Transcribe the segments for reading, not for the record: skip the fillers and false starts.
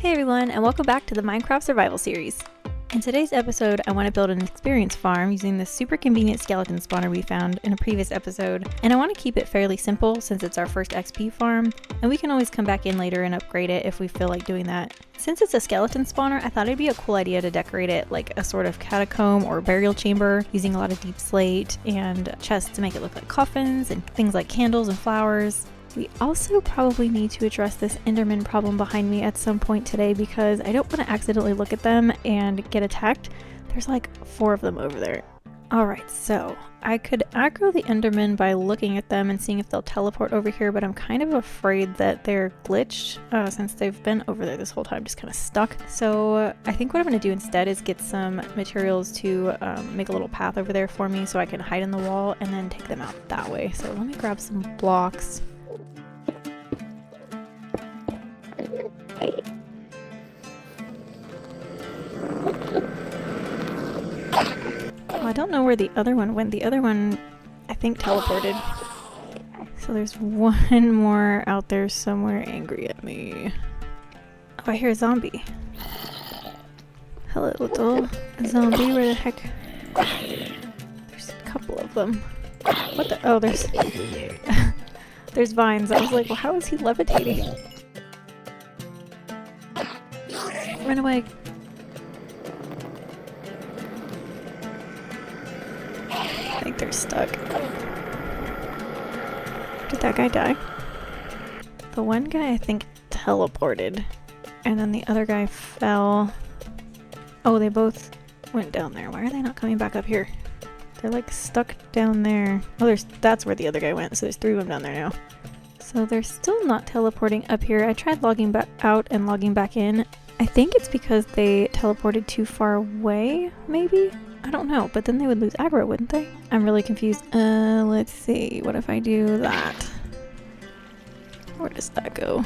Hey everyone, and welcome back to the Minecraft Survival Series. In today's episode, I want to build an experience farm using this super convenient skeleton spawner we found in a previous episode, and I want to keep it fairly simple since it's our first XP farm, and we can always come back in later and upgrade it if we feel like doing that. Since it's a skeleton spawner, I thought it'd be a cool idea to decorate it like a sort of catacomb or burial chamber, using a lot of deep slate and chests to make it look like coffins and things like candles and flowers. We also probably need to address this Enderman problem behind me at some point today because I don't want to accidentally look at them and get attacked. There's like 4 of them over there. Alright, so I could aggro the Enderman by looking at them and seeing if they'll teleport over here, but I'm kind of afraid that they're glitched since they've been over there this whole time, just kind of stuck. So I think what I'm going to do instead is get some materials to make a little path over there for me so I can hide in the wall and then take them out that way. So let me grab some blocks. I don't know where the other one went. The other one, I think, teleported. So there's one more out there somewhere angry at me. Oh, I hear a zombie. Hello, little zombie. Where the heck? There's a couple of them. What the? Oh, there's... there's vines. I was like, well, how is he levitating? Run away. I think they're stuck. Did that guy die? The one guy I think teleported, and then the other guy fell. Oh, they both went down there. Why are they not coming back up here? They're like stuck down there. Oh, that's where the other guy went, so there's 3 of them down there now. So they're still not teleporting up here. I tried logging back out and logging back in. I think it's because they teleported too far away, maybe? I don't know, but then they would lose aggro, wouldn't they? I'm really confused. Let's see. What if I do that? Where does that go?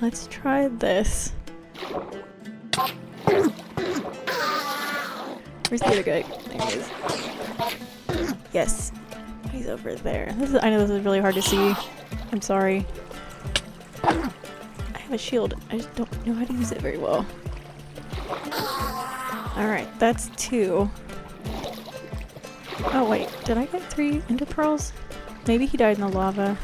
Let's try this. Where's the other guy? There he is. Yes. He's over there. I know this is really hard to see. I'm sorry. I have a shield. I just don't know how to use it very well. Alright, that's 2. Oh wait, did I get 3 ender pearls? Maybe he died in the lava.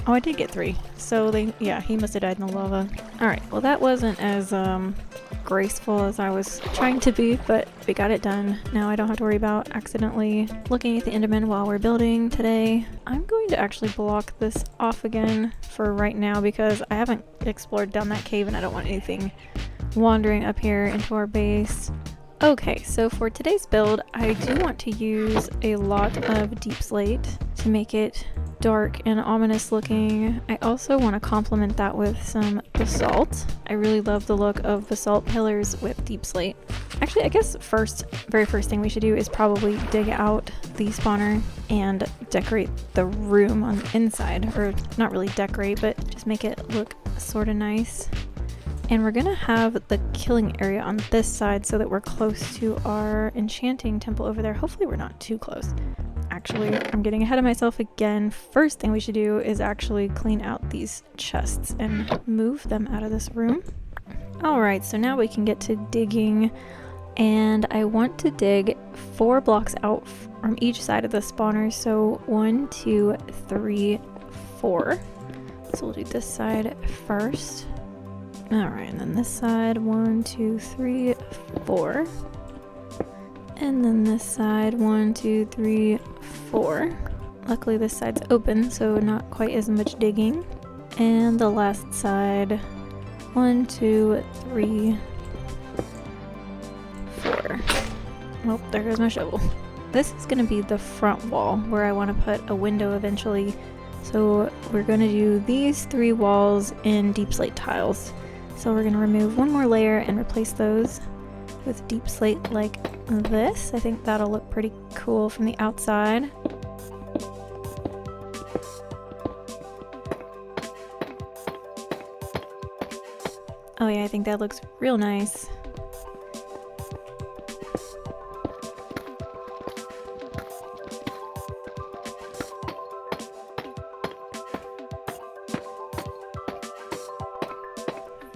Oh, I did get 3. So yeah, he must have died in the lava. Alright, well that wasn't as graceful as I was trying to be, but we got it done. Now I don't have to worry about accidentally looking at the Enderman while we're building today. I'm going to actually block this off again for right now because I haven't explored down that cave and I don't want anything wandering up here into our base. Okay, so for today's build, I do want to use a lot of deep slate to make it dark and ominous looking. I also want to complement that with some basalt. I really love the look of basalt pillars with deep slate. Actually, I guess very first thing we should do is probably dig out the spawner and decorate the room on the inside. Or not really decorate, but just make it look sort of nice. And we're gonna have the killing area on this side so that we're close to our enchanting temple over there. Hopefully we're not too close. Actually, I'm getting ahead of myself again. First thing we should do is actually clean out these chests and move them out of this room. Alright, so now we can get to digging. And I want to dig 4 blocks out from each side of the spawner. So 1, 2, 3, 4. So we'll do this side first. Alright, and then this side, 1, 2, 3, 4. And then this side, 1, 2, 3, 4. Luckily this side's open, so not quite as much digging. And the last side, 1, 2, 3, 4. Oh, there goes my shovel. This is going to be the front wall where I want to put a window eventually. So we're going to do these 3 walls in deep slate tiles. So we're going to remove 1 more layer and replace those with deep slate like this. I think that'll look pretty cool from the outside. Oh yeah, I think that looks real nice.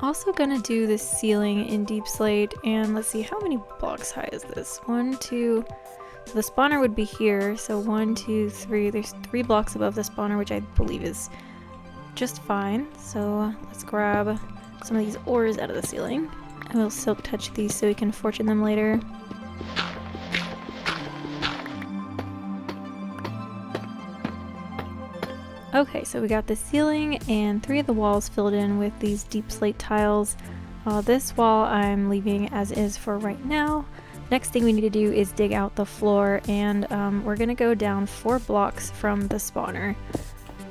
Also gonna do the ceiling in deep slate, and let's see, how many blocks high is this? 1, 2, so the spawner would be here, so 1, 2, 3, there's 3 blocks above the spawner, which I believe is just fine. So let's grab some of these ores out of the ceiling. I will silk touch these so we can fortune them later. Okay, so we got the ceiling and 3 of the walls filled in with these deep slate tiles. This wall I'm leaving as is for right now. Next thing we need to do is dig out the floor, and we're gonna go down 4 blocks from the spawner,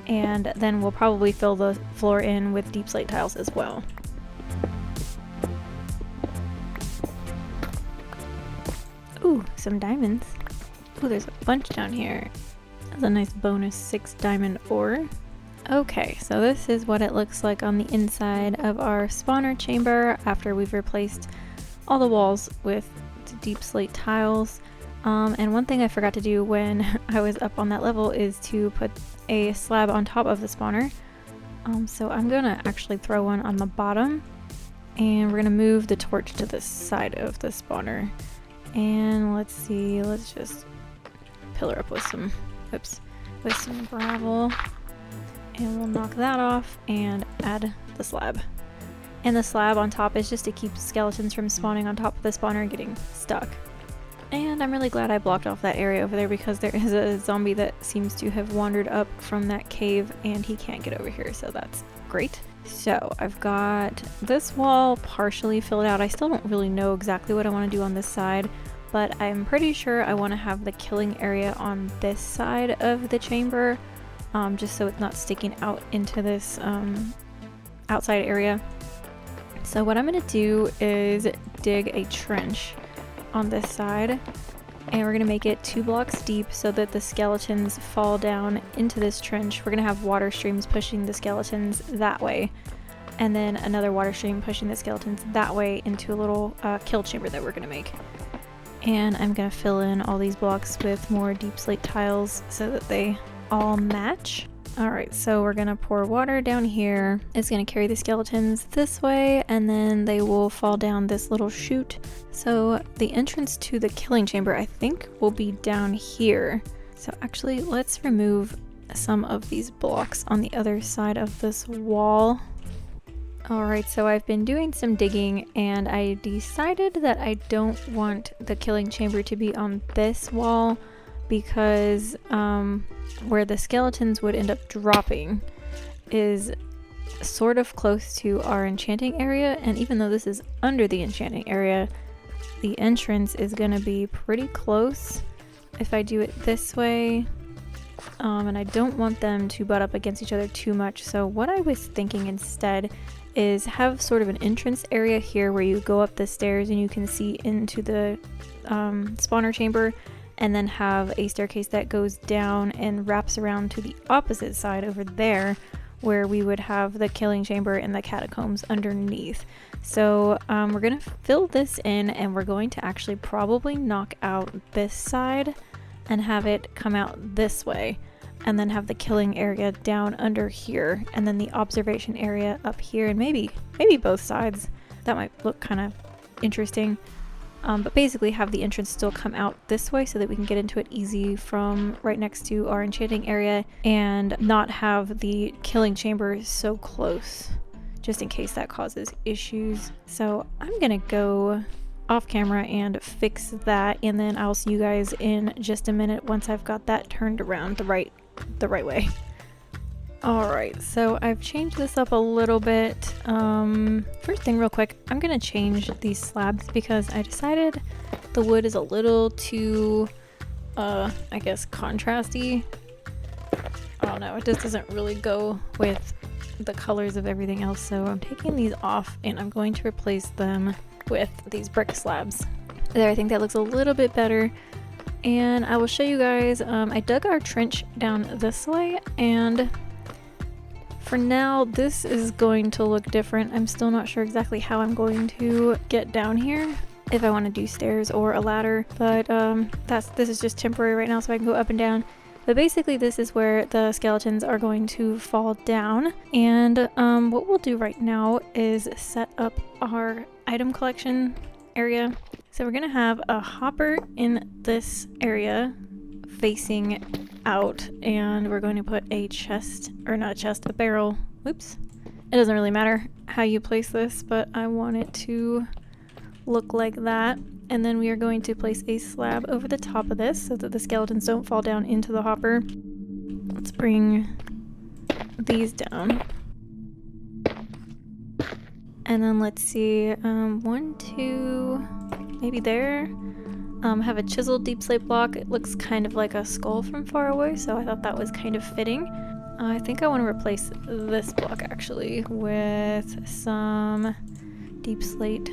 and then we'll probably fill the floor in with deep slate tiles as well. Ooh, some diamonds. Ooh, there's a bunch down here. That's a nice bonus 6 diamond ore. Okay, so this is what it looks like on the inside of our spawner chamber after we've replaced all the walls with deep slate tiles. And one thing I forgot to do when I was up on that level is to put a slab on top of the spawner. So I'm gonna actually throw one on the bottom, and we're gonna move the torch to the side of the spawner. And let's see, let's just pillar up with some, with some gravel, and we'll knock that off and add the slab. And the slab on top is just to keep skeletons from spawning on top of the spawner and getting stuck. And I'm really glad I blocked off that area over there, because there is a zombie that seems to have wandered up from that cave and he can't get over here, so that's great. So I've got this wall partially filled out. I still don't really know exactly what I want to do on this side, but I'm pretty sure I want to have the killing area on this side of the chamber, just so it's not sticking out into this outside area. So what I'm going to do is dig a trench on this side, and we're going to make it 2 blocks deep so that the skeletons fall down into this trench. We're going to have water streams pushing the skeletons that way, and then another water stream pushing the skeletons that way into a little kill chamber that we're going to make. And I'm going to fill in all these blocks with more deep slate tiles so that they all match. Alright, so we're gonna pour water down here. It's gonna carry the skeletons this way, and then they will fall down this little chute. So the entrance to the killing chamber, I think, will be down here. So actually, let's remove some of these blocks on the other side of this wall. Alright, so I've been doing some digging, and I decided that I don't want the killing chamber to be on this wall, because where the skeletons would end up dropping is sort of close to our enchanting area, and even though this is under the enchanting area, the entrance is going to be pretty close if I do it this way. And I don't want them to butt up against each other too much, so what I was thinking instead is have sort of an entrance area here where you go up the stairs and you can see into the spawner chamber, and then have a staircase that goes down and wraps around to the opposite side over there, where we would have the killing chamber and the catacombs underneath. So we're gonna fill this in, and we're going to actually probably knock out this side and have it come out this way, and then have the killing area down under here, and then the observation area up here, and maybe both sides. That might look kind of interesting. But basically have the entrance still come out this way so that we can get into it easy from right next to our enchanting area, and not have the killing chamber so close, just in case that causes issues. So I'm gonna go off camera and fix that, and then I'll see you guys in just a minute once I've got that turned around the right way. Alright, so I've changed this up a little bit. First thing real quick, I'm gonna change these slabs because I decided the wood is a little too, I guess, contrasty. I don't know, it just doesn't really go with the colors of everything else, so I'm taking these off and I'm going to replace them with these brick slabs. There, I think that looks a little bit better. And I will show you guys, I dug our trench down this way, and for now, this is going to look different. I'm still not sure exactly how I'm going to get down here, if I want to do stairs or a ladder, but this is just temporary right now so I can go up and down. But basically this is where the skeletons are going to fall down. And what we'll do right now is set up our item collection area. So we're gonna have a hopper in this area facing out, and we're going to put a chest, or not a chest, a barrel. Oops. It doesn't really matter how you place this, but I want it to look like that. And then we are going to place a slab over the top of this so that the skeletons don't fall down into the hopper. Let's bring these down. And then let's see, 1, 2, maybe there. Have a chiseled deep slate block. It looks kind of like a skull from far away, so I thought that was kind of fitting. I think I want to replace this block actually with some deep slate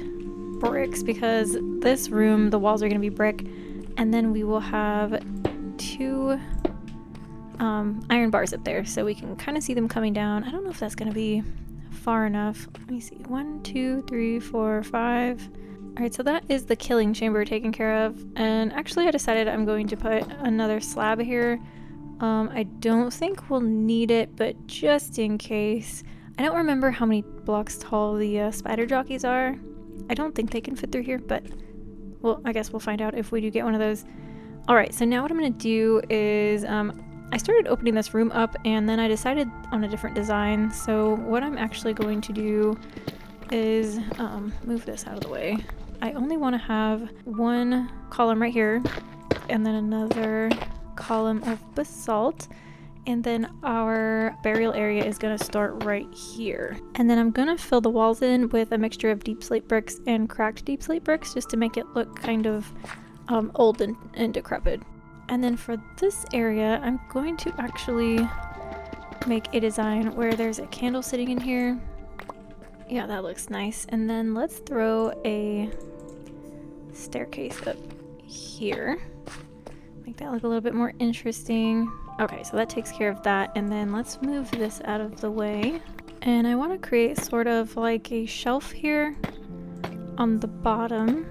bricks, because this room, the walls are going to be brick, and then we will have 2 iron bars up there, so we can kind of see them coming down. I don't know if that's going to be far enough. Let me see. 1, 2, 3, 4, 5. Alright, so that is the killing chamber taken care of, and actually I decided I'm going to put another slab here. I don't think we'll need it, but just in case. I don't remember how many blocks tall the spider jockeys are. I don't think they can fit through here, but well, I guess we'll find out if we do get one of those. Alright, so now what I'm going to do is I started opening this room up, and then I decided on a different design. So what I'm actually going to do is move this out of the way. I only want to have one column right here, and then another column of basalt, and then our burial area is going to start right here. And then I'm going to fill the walls in with a mixture of deep slate bricks and cracked deep slate bricks, just to make it look kind of old and decrepit. And then for this area, I'm going to actually make a design where there's a candle sitting in here. Yeah, that looks nice. And then let's throw a staircase up here. Make that look a little bit more interesting. Okay, so that takes care of that. And then let's move this out of the way. And I want to create sort of like a shelf here on the bottom.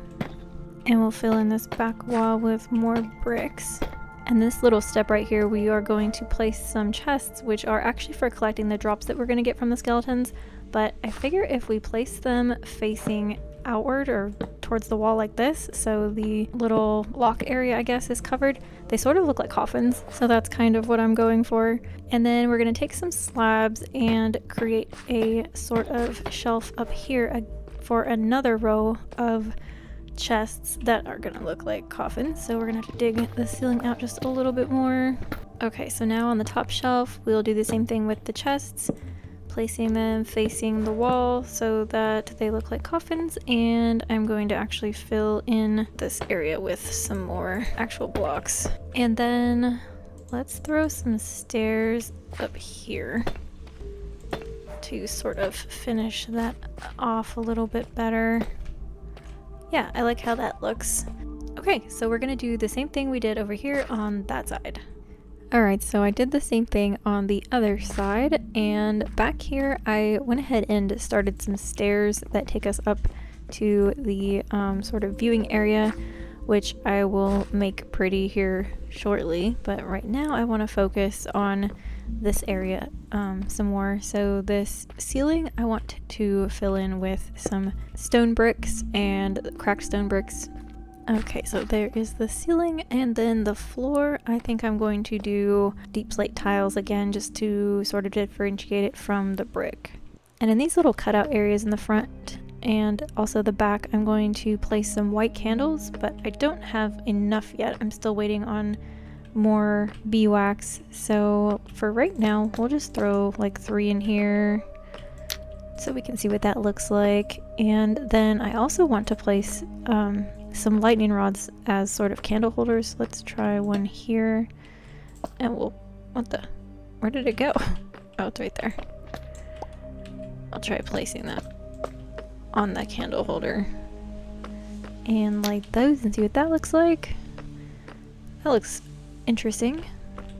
And we'll fill in this back wall with more bricks. And this little step right here, we are going to place some chests, which are actually for collecting the drops that we're going to get from the skeletons. But I figure if we place them facing outward or towards the wall like this, so the little lock area, I guess, is covered, they sort of look like coffins. So that's kind of what I'm going for. And then we're going to take some slabs and create a sort of shelf up here for another row of chests that are gonna look like coffins. So we're gonna have to dig the ceiling out just a little bit more. Okay, so now on the top shelf we'll do the same thing with the chests, placing them facing the wall so that they look like coffins, and I'm going to actually fill in this area with some more actual blocks. And then let's throw some stairs up here to sort of finish that off a little bit better. Yeah, I like how that looks. Okay, so we're gonna do the same thing we did over here on that side. Alright, so I did the same thing on the other side, and back here I went ahead and started some stairs that take us up to the sort of viewing area, which I will make pretty here shortly, but right now I want to focus on this area some more. So this ceiling I want to fill in with some stone bricks and cracked stone bricks. Okay, so there is the ceiling, and then the floor I think I'm going to do deep slate tiles again, just to sort of differentiate it from the brick. And in these little cutout areas in the front and also the back, I'm going to place some white candles, but I don't have enough yet. I'm still waiting on more beeswax, so for right now we'll just throw like 3 in here so we can see what that looks like. And then I also want to place some lightning rods as sort of candle holders. Let's try one here, and we'll, where did it go? Oh, it's right there. I'll try placing that on the candle holder and light those and see what that looks like. That looks interesting.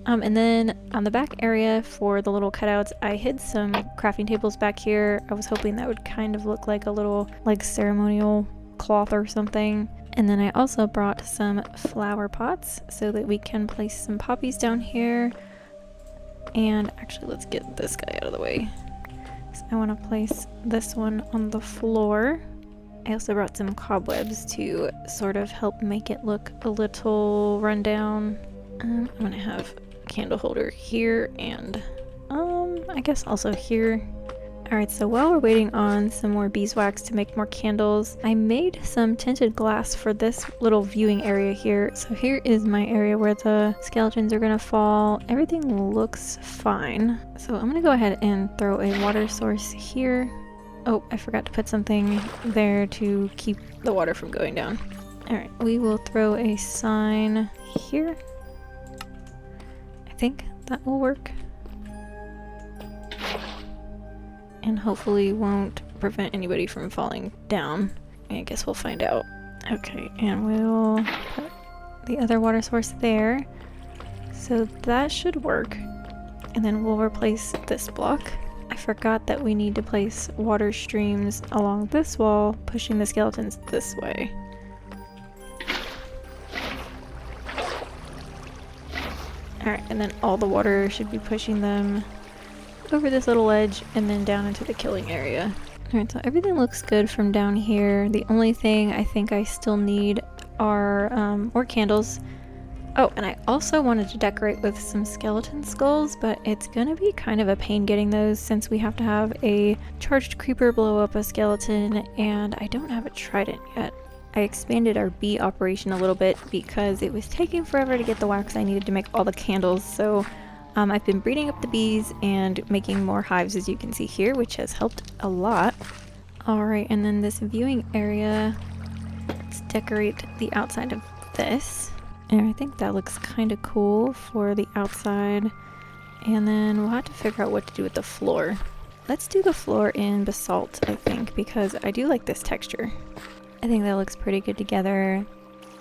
And then on the back area for the little cutouts, I hid some crafting tables back here. I was hoping that would kind of look like a little like ceremonial cloth or something. And then I also brought some flower pots so that we can place some poppies down here. And actually, let's get this guy out of the way. So I want to place this one on the floor. I also brought some cobwebs to sort of help make it look a little rundown. I'm gonna have a candle holder here and I guess also here. Alright, so while we're waiting on some more beeswax to make more candles, I made some tinted glass for this little viewing area here. So here is my area where the skeletons are gonna fall. Everything looks fine. So I'm gonna go ahead and throw a water source here. Oh, I forgot to put something there to keep the water from going down. Alright, we will throw a sign here. I think that will work. And hopefully won't prevent anybody from falling down. I guess we'll find out. Okay, and we'll put the other water source there. So that should work. And then we'll replace this block. I forgot that we need to place water streams along this wall, pushing the skeletons this way. Alright, and then all the water should be pushing them over this little ledge and then down into the killing area. Alright, so everything looks good from down here. The only thing I think I still need are more candles. Oh, and I also wanted to decorate with some skeleton skulls, but it's gonna be kind of a pain getting those since we have to have a charged creeper blow up a skeleton, and I don't have a trident yet. I expanded our bee operation a little bit because it was taking forever to get the wax I needed to make all the candles, so I've been breeding up the bees and making more hives, as you can see here, which has helped a lot. Alright, and then this viewing area, let's decorate the outside of this. And I think that looks kind of cool for the outside. And then we'll have to figure out what to do with the floor. Let's do the floor in basalt, I think, because I do like this texture. I think that looks pretty good together.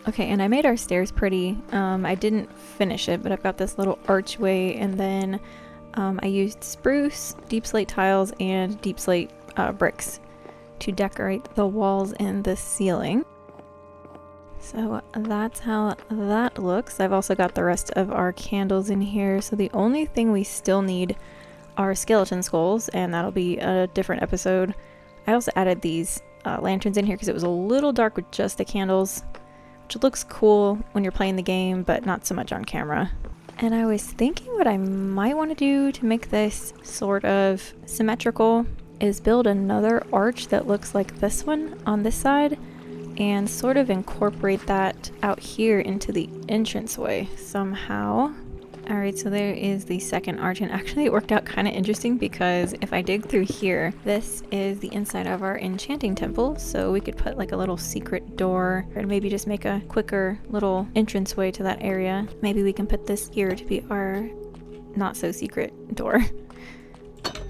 Okay, and I made our stairs pretty. I didn't finish it, but I've got this little archway, and then I used spruce, deep slate tiles, and deep slate bricks to decorate the walls and the ceiling. So that's how that looks. I've also got the rest of our candles in here, so the only thing we still need are skeleton skulls, and that'll be a different episode. I also added these lanterns in here because it was a little dark with just the candles, which looks cool when you're playing the game, but not so much on camera. And I was thinking what I might want to do to make this sort of symmetrical is build another arch that looks like this one on this side and sort of incorporate that out here into the entranceway somehow. Alright, so there is the second arch, and actually it worked out kind of interesting because if I dig through here, this is the inside of our enchanting temple, so we could put like a little secret door and maybe just make a quicker little entranceway to that area. Maybe we can put this here to be our not so secret door.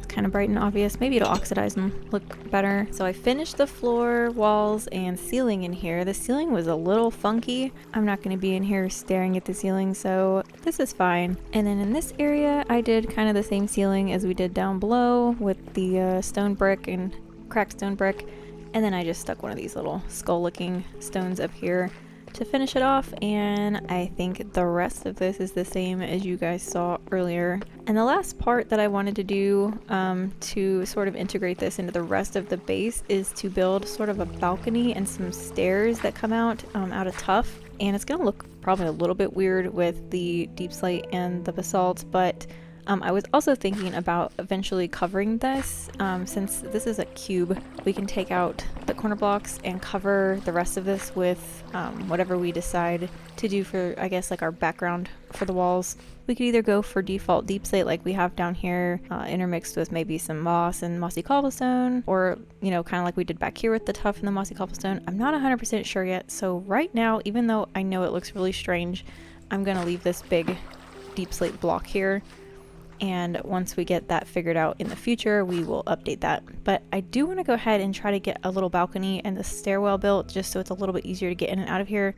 Kind of bright and obvious. Maybe it'll oxidize and look better. So I finished the floor, walls, and ceiling in here. The ceiling was a little funky. I'm not going to be in here staring at the ceiling, so this is fine. And then in this area, I did kind of the same ceiling as we did down below with the stone brick and cracked stone brick. And then I just stuck one of these little skull-looking stones up here to finish it off, and I think the rest of this is the same as you guys saw earlier. And the last part that I wanted to do to sort of integrate this into the rest of the base is to build sort of a balcony and some stairs that come out of tuff. And it's gonna look probably a little bit weird with the deep slate and the basalt, but I was also thinking about eventually covering this. Since this is a cube, we can take out the corner blocks and cover the rest of this with whatever we decide to do for, I guess, like our background for the walls. We could either go for default deep slate like we have down here, intermixed with maybe some moss and mossy cobblestone, or, you know, kind of like we did back here with the tuff and the mossy cobblestone. I'm not 100% sure yet, so right now, even though I know it looks really strange, I'm gonna leave this big deep slate block here. And once we get that figured out in the future, we will update that. But I do want to go ahead and try to get a little balcony and the stairwell built just so it's a little bit easier to get in and out of here.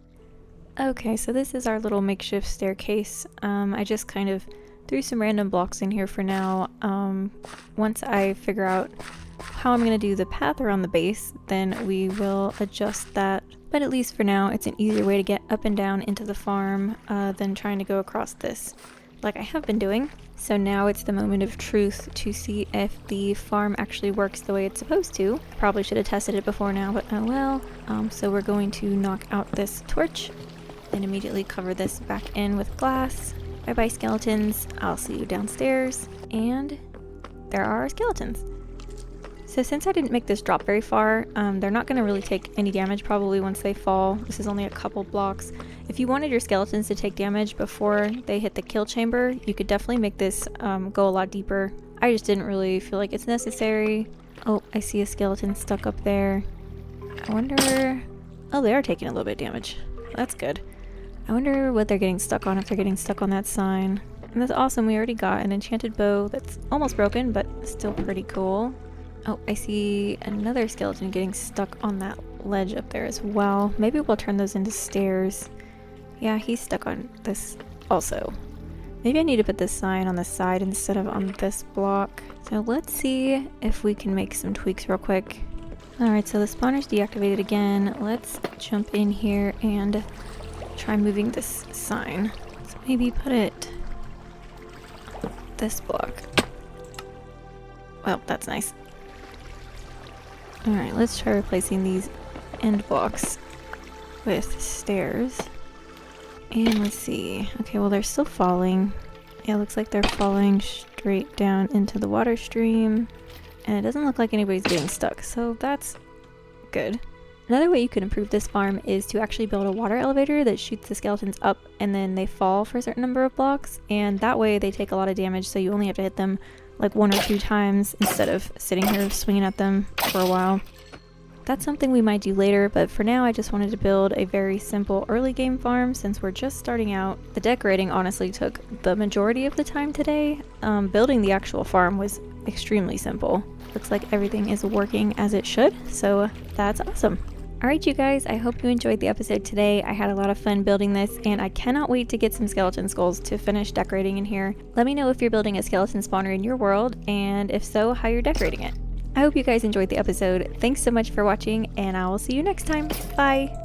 Okay, so this is our little makeshift staircase. I just kind of threw some random blocks in here for now. Once I figure out how I'm going to do the path around the base, then we will adjust that. But at least for now, it's an easier way to get up and down into the farm than trying to go across this like I have been doing. So now it's the moment of truth to see if the farm actually works the way it's supposed to. I probably should have tested it before now, but oh well. So we're going to knock out this torch and immediately cover this back in with glass. Bye bye skeletons, I'll see you downstairs. And there are our skeletons. So since I didn't make this drop very far, they're not going to really take any damage probably once they fall. This is only a couple blocks. If you wanted your skeletons to take damage before they hit the kill chamber, you could definitely make this go a lot deeper. I just didn't really feel like it's necessary. Oh, I see a skeleton stuck up there. I wonder... Oh, they are taking a little bit of damage. That's good. I wonder what they're getting stuck on, if they're getting stuck on that sign. And that's awesome, we already got an enchanted bow that's almost broken, but still pretty cool. Oh, I see another skeleton getting stuck on that ledge up there as well. Maybe we'll turn those into stairs. Yeah, he's stuck on this also. Maybe I need to put this sign on the side instead of on this block. So let's see if we can make some tweaks real quick. Alright, so the spawner's deactivated again. Let's jump in here and try moving this sign. So maybe put it on this block. Well, that's nice. Alright, let's try replacing these end blocks with stairs. And let's see. Okay, well they're still falling. Yeah, it looks like they're falling straight down into the water stream. And it doesn't look like anybody's getting stuck, so that's good. Another way you can improve this farm is to actually build a water elevator that shoots the skeletons up and then they fall for a certain number of blocks. And that way they take a lot of damage, so you only have to hit them like 1 or 2 times instead of sitting here swinging at them for a while. That's something we might do later, but for now I just wanted to build a very simple early game farm since we're just starting out. The decorating honestly took the majority of the time today. Building the actual farm was extremely simple. Looks like everything is working as it should, so that's awesome. Alright you guys, I hope you enjoyed the episode today. I had a lot of fun building this and I cannot wait to get some skeleton skulls to finish decorating in here. Let me know if you're building a skeleton spawner in your world, and if so, how you're decorating it. I hope you guys enjoyed the episode. Thanks so much for watching, and I will see you next time. Bye!